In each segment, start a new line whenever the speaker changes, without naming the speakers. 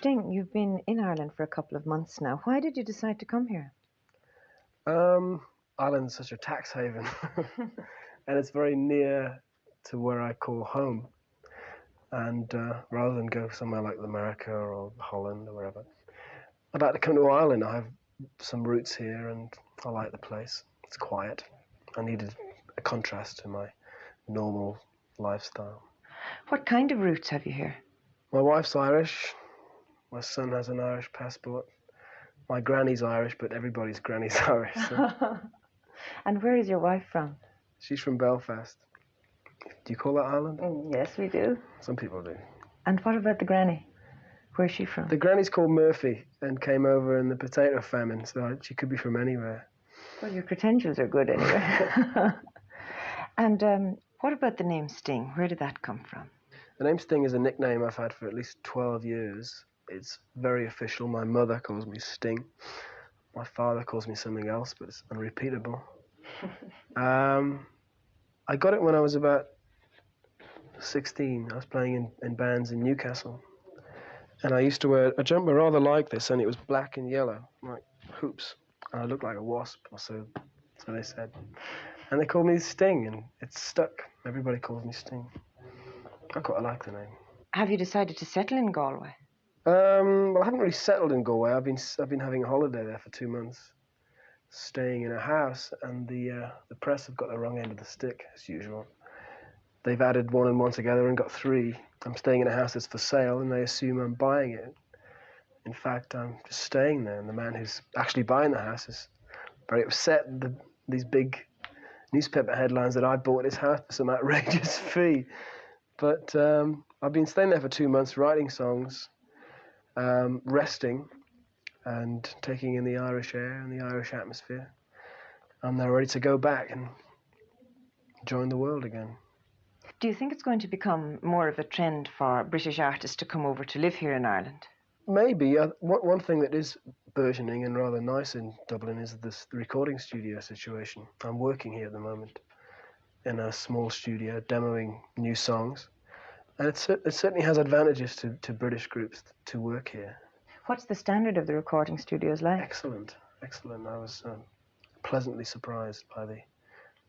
Sting, you've been in Ireland for a couple of months now. Why did you decide to come here?
Ireland's such a tax haven, and it's very near to where I call home. And rather than go somewhere like America or Holland or wherever, I'd like to come to Ireland. I have some roots here, and I like the place. It's quiet. I needed a contrast to my normal lifestyle.
What kind of roots have you here?
My wife's Irish. My son has an Irish passport. My granny's Irish, but everybody's granny's Irish. So.
And where is your wife from?
She's from Belfast. Do you call that Ireland?
Yes, we do.
Some people do.
And what about the granny? Where's she from?
The granny's called Murphy and came over in the potato famine, so she could be from anywhere.
Well, your credentials are good anyway. And what about the name Sting? Where did that come from?
The name Sting is a nickname I've had for at least 12 years. It's very official. My mother calls me Sting. My father calls me something else, but it's unrepeatable. I got it when I was about 16. I was playing in bands in Newcastle. And I used to wear a jumper rather like this, and it was black and yellow, like hoops. And I looked like a wasp, or so they said. And they called me Sting, and it's stuck. Everybody calls me Sting. I quite like the name.
Have you decided to settle in Galway?
Well, I haven't really settled in Galway. I've been having a holiday there for 2 months, staying in a house, and the press have got the wrong end of the stick, as usual. They've added 1 and 1 together and got 3. I'm staying in a house that's for sale, and they assume I'm buying it. In fact, I'm just staying there, and the man who's actually buying the house is very upset at these big newspaper headlines that I bought his house for some outrageous fee. But I've been staying there for 2 months, writing songs, resting, and taking in the Irish air and the Irish atmosphere. I'm now ready to go back and join the world again.
Do you think it's going to become more of a trend for British artists to come over to live here in Ireland?
Maybe. One thing that is burgeoning and rather nice in Dublin is the recording studio situation. I'm working here at the moment in a small studio, demoing new songs. And it certainly has advantages to British groups to work here.
What's the standard of the recording studios like?
Excellent, excellent. I was pleasantly surprised by the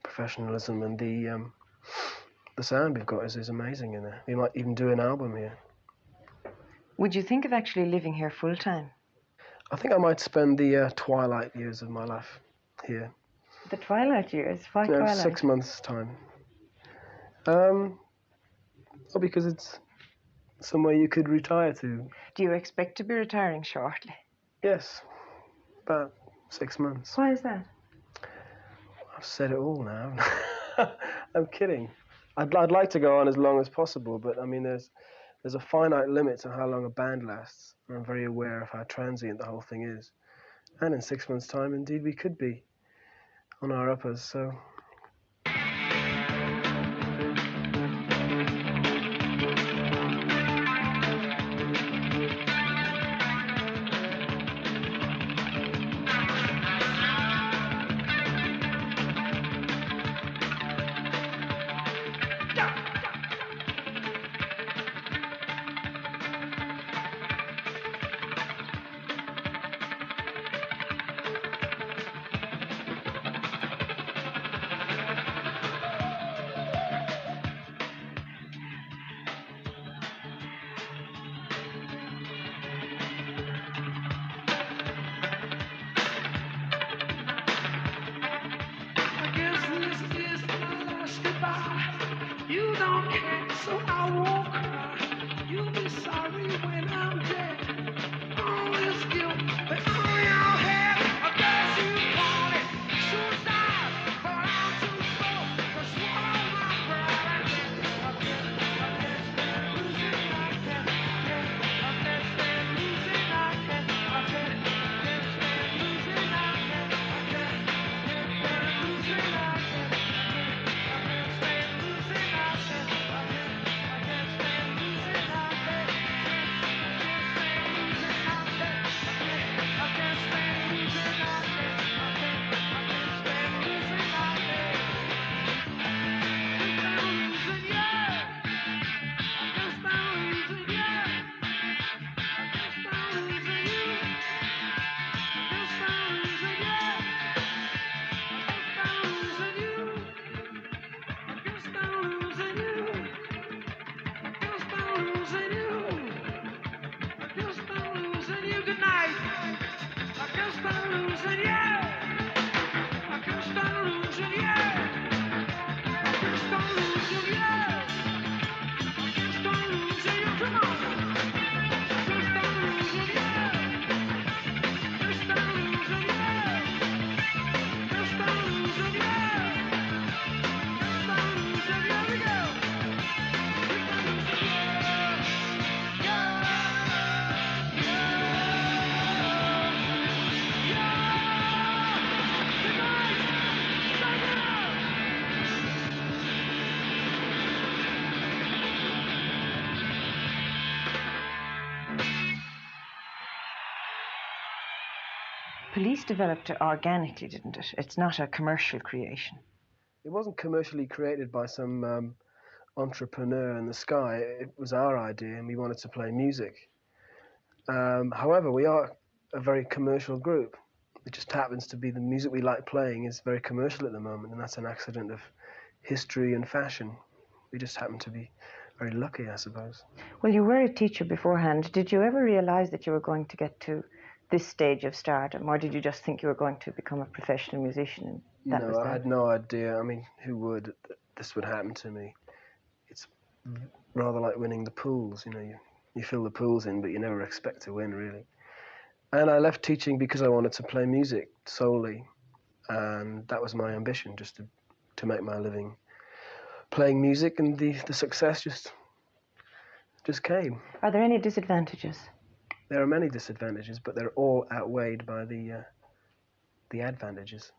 professionalism, and the sound we've got is amazing in there. We might even do an album here.
Would you think of actually living here full time?
I think I might spend the twilight years of my life here.
The twilight years? Why twilight?
6 months' time. Well, because it's somewhere you could retire to.
Do you expect to be retiring shortly?
Yes, about 6 months.
Why is that?
I've said it all now. I'm kidding. I'd like to go on as long as possible, but I mean, there's a finite limit to how long a band lasts, and I'm very aware of how transient the whole thing is. And in 6 months' time, indeed, we could be on our uppers, so...
Police developed it organically, didn't it? It's not a commercial creation.
It wasn't commercially created by some entrepreneur in the sky. It was our idea, and we wanted to play music. However, we are a very commercial group. It just happens to be the music we like playing is very commercial at the moment, and that's an accident of history and fashion. We just happen to be very lucky, I suppose.
Well, you were a teacher beforehand. Did you ever realize that you were going to get to this stage of stardom, or did you just think you were going to become a professional musician? And that was
No, I
that?
had no idea. I mean, who would? This would happen to me. It's rather like winning the pools. You fill the pools in, but you never expect to win, really. And I left teaching because I wanted to play music solely, and that was my ambition, just to make my living playing music, and the success just came.
Are there any disadvantages?
There are many disadvantages, but they're all outweighed by the advantages.